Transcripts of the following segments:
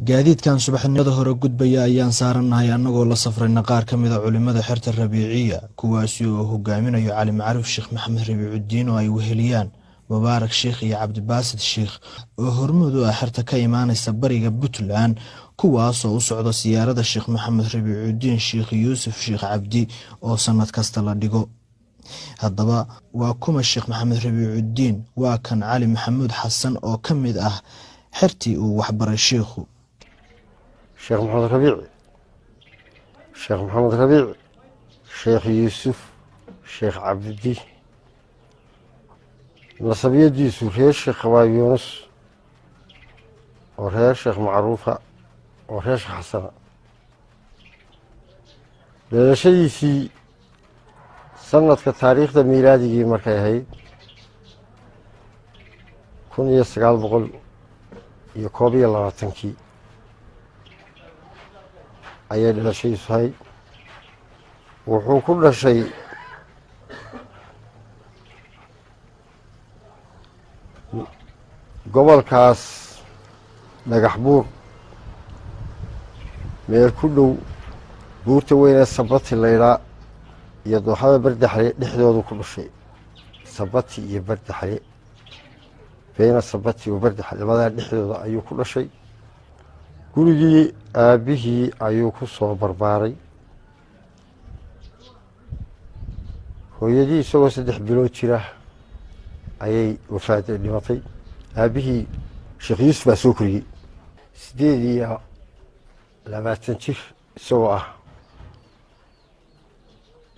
gaadiidkan subaxnimada hore gudbaya ayaan saaranahay annagoo la safrayna qaar ka mid a culimada xerta Rabiiciya kuwaasi oo hogaaminayo Cali Macruuf Sheekh Maxamed Rabiicudiin oo ay weheliyaan Mubaarak Sheekh iyo Cabdibaasid Sheekh oo hormuud u ah xerta ka imaanaysa bariga Puntland kuwaas oo u socda siyaarada Sheekh Maxamed Rabiicudiin Sheekh Yuusuf Sheekh Cabdi oo sanad kasta la dhigo. haddaba waa kuma Sheekh Maxamed Rabiicudiin waa kan Cali Maxamuud Xasan oo ka mid ah xertii uu waxbaray sheekhu. شيخ محمد ربيع شيخ يوسف شيخ عبدي نصبية يوسف هي الشيخ خواب يونس وهي الشيخ معروفة وهي الشيخ حسنة لأن شيء في سنة كتاريخ ميلادي مركي هاي كون يستقال بقول يكوبي الله تنكي ayaa dhalashiisay wuxuu ku dhashay gobolkaas dhagax buur meel ku dhow buurta weyn ee Sabati leeyahay iyo dooxada Bardaxle dhexdooda ku dhashay Sabati iyo Bardaxle beena Sabati iyo Bardaxle labada dhexdooda ayuu ku dhashay gurigii aabihii ayuu ku soo barbaaray hooyadii isagoo 3 bilood jira ayay wafaaday dhimatay aabihii Sheekh Yuusuf baa soo koriyay 28 jir isagoo ah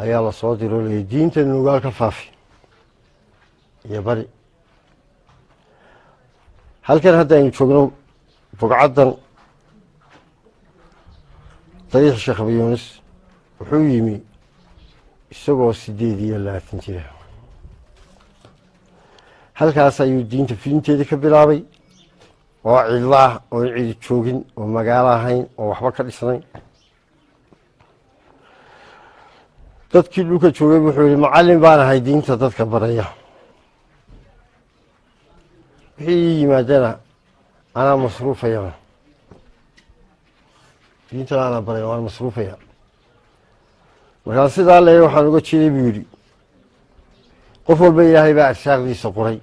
ayaa la soo diray diinta nugaal ka faafi iyo bari halkan hadda aynu joogno bogcadan طريق الشيخ أبي يونس وحويمي isagoo 28 jira halkaas ayuu diinta fiinteeda ka bilaabay oo ciidaha oo ciid joogin oo magaalo ahayn oo waxba ka dhisnay dadkii dhulka joogay wuxuu yiri macallin baan ahay diinta dadka baraya wixii yimaadana ana masruufaya diinta ana baray waan masruufaya markaan sidaa leeyahay waxaan uga jeeday buu yiri qof walba Ilaahay baa arsaaqdiisa qoray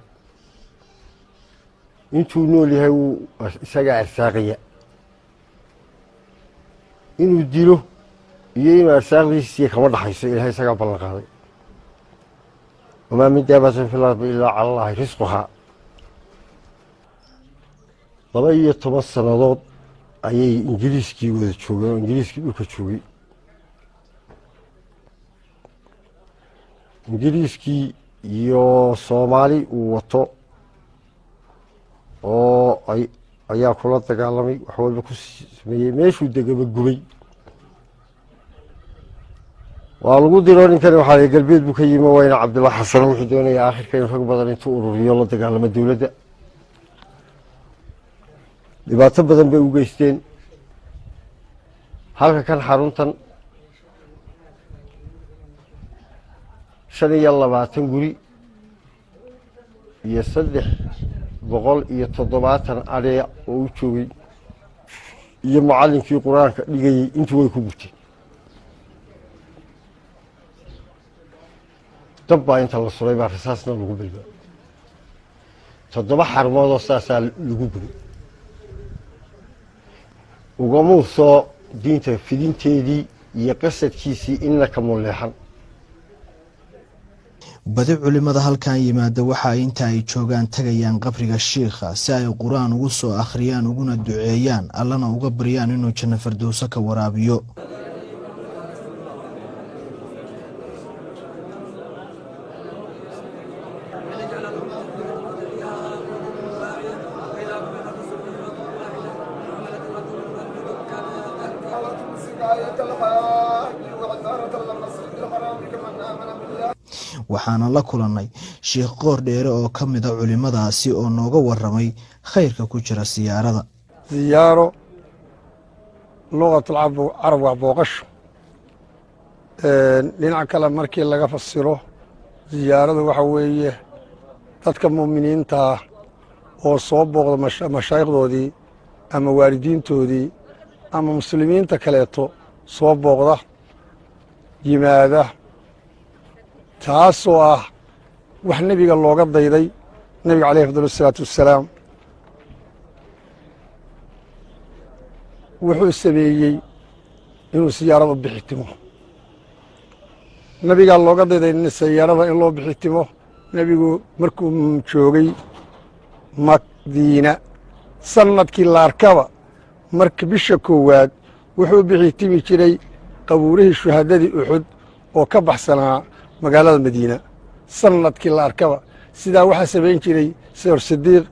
intuu nool yahay uu isaga arsaaqaya inuu dilo iyo inuu arsaaqdiisa kama dhaxayso Ilaahay isaga ballan qaaday wama min daabatin fil ardi illa ala Allah rizquha 12 sanadood ayay ingiriiskii wada joogeen ingiriiskii dhulka joogay ingiriiskii iyo Soomaali uu wato oo ayaa kula dagaalamay wax walba ku sameeyay meeshuu degaba gubay waa lagu diro ninkan waxa ay galbeed buu ka yimi wayna Cabdullaahi Xasan wuxuu doonayay aakhirka in rag badan intuu ururiyo la dagaalamo dawladda dhibaato badan bay u geysteen halka kan xaruntan 25 guri iyo 370 arey oo u joogay iyo macallinkii quraanka dhigayay intii way ku gubtay dabba inta la suray baa rasaasna lagu bilbaa 7 xarmood oo saasaa lagu gubay ugu soo diinta fidinteedii iyo qasadkiisii inna ka muleexan badi culimada halkan yimaada waxa inta ay joogaan tagayaan qabriga sheekha si ay quraan ugu soo akhriyaan uguna duceeyaan allana uga baryaan inuu janno firdawsa ka waraabiyo waxaana la kulanay Sheekh Qoor Dheere oo ka mid ah culimadaasi oo nooga waramay khayrka ku jira siyaarada ziyaaro luqatul arab waa booqasho dhinaca kale markii laga fasiro ziyaaradu waxa weeye dadka muuminiinta oo soo booqda mashaayikhdoodii ama waalidiintoodii ama muslimiinta kaleeto soo booqda yimaada taasoo ah wax nebiga looga dayday nebiga calayhi afdal asalaatu wassalaam wuxuu sameeyey inuu siyaarada bixitimo nebigaa looga dayday siyaarada in loo bixitimo nebigu markuu joogay madiina sanadkii la arkaba marka bisha koowaad wuxuu bixitimi jiray qabuurihii shuhadadii uxud oo ka baxsanaa magaalada madiina sanadkii la arkaba sidaa waxaa samayn jiray sayr sidiiq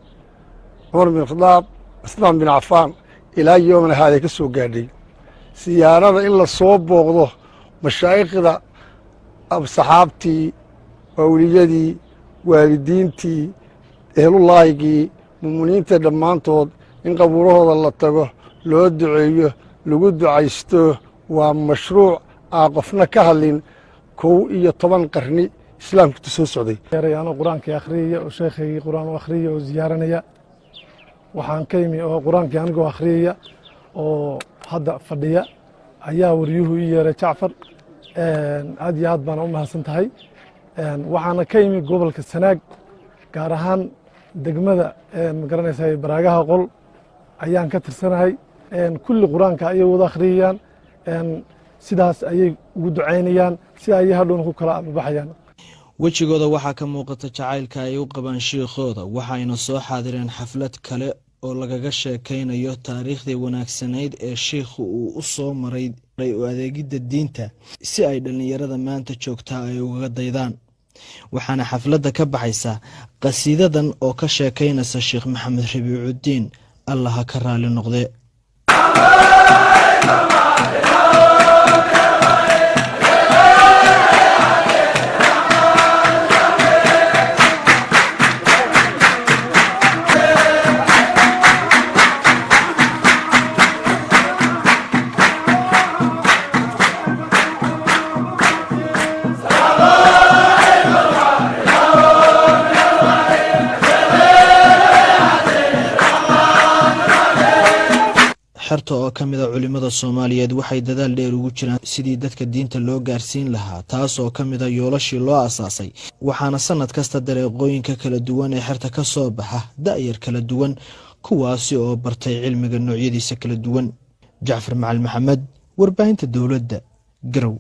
cumar bin khadaab cusmaan bin cafaan ilaa yoomana haaday ka soo gaadhay siyaarada in la soo booqdo mashaa'ikhda saxaabtii awliyadii waalidiintii ehlullaahigii mu'miniinta dhammaantood in qabuurahooda la tago loo duceeyo lagu ducaysto waa mashruuc aan qofna ka hadlin 11 qarni islaamku soo socday yaano quraanka akhriya oo sheekhay quraan oo akhriya oo ziyaaranaya waxaan ka yimi oo quraanka anigoo akhriya oo hadda fadhiya ayaa wariyuhu ii yeeray Jaafar aad iyo aad baan u mahadsantahay waxaana ka yimi gobolka Sanaag gaar ahaan degmada magaranaysaa baraagaha qol ayaan ka tirsanahay kulli quraanka ay wada akhriyaan sidaas ayay ugu ducaynayaan si ay hadhoon ku kala baxayaan wejigooda waxaa ka muuqata jacaylka ay u qabaan sheekooda waxayna soo xaadireen xaflad kale oo lagaga sheekaynayo taariikhdii wanaagsanayd ee sheekhu uu u soo maray u adeegidda diinta si ay dhalinyarada maanta joogtaa ay uga daydaan waxaana xafladda ka baxaysa qasiidadan oo ka sheekaynaysa sheekh maxamed rabiicudiin allah ka raali noqde xerta oo ka mid ah culimada Soomaaliyeed waxay dadaal dheer ugu jiraan sidii dadka diinta loo gaarsiin lahaa taas oo ka mid ah yoolashii loo asaasay waxaana sanad kasta dariiqooyinka kala duwan ee xerta ka soo baxa da'yar kala duwan kuwaasi oo bartay cilmiga noocyadiisa kala duwan Jaafar Macalin Maxamed warbaahinta dawladda Garow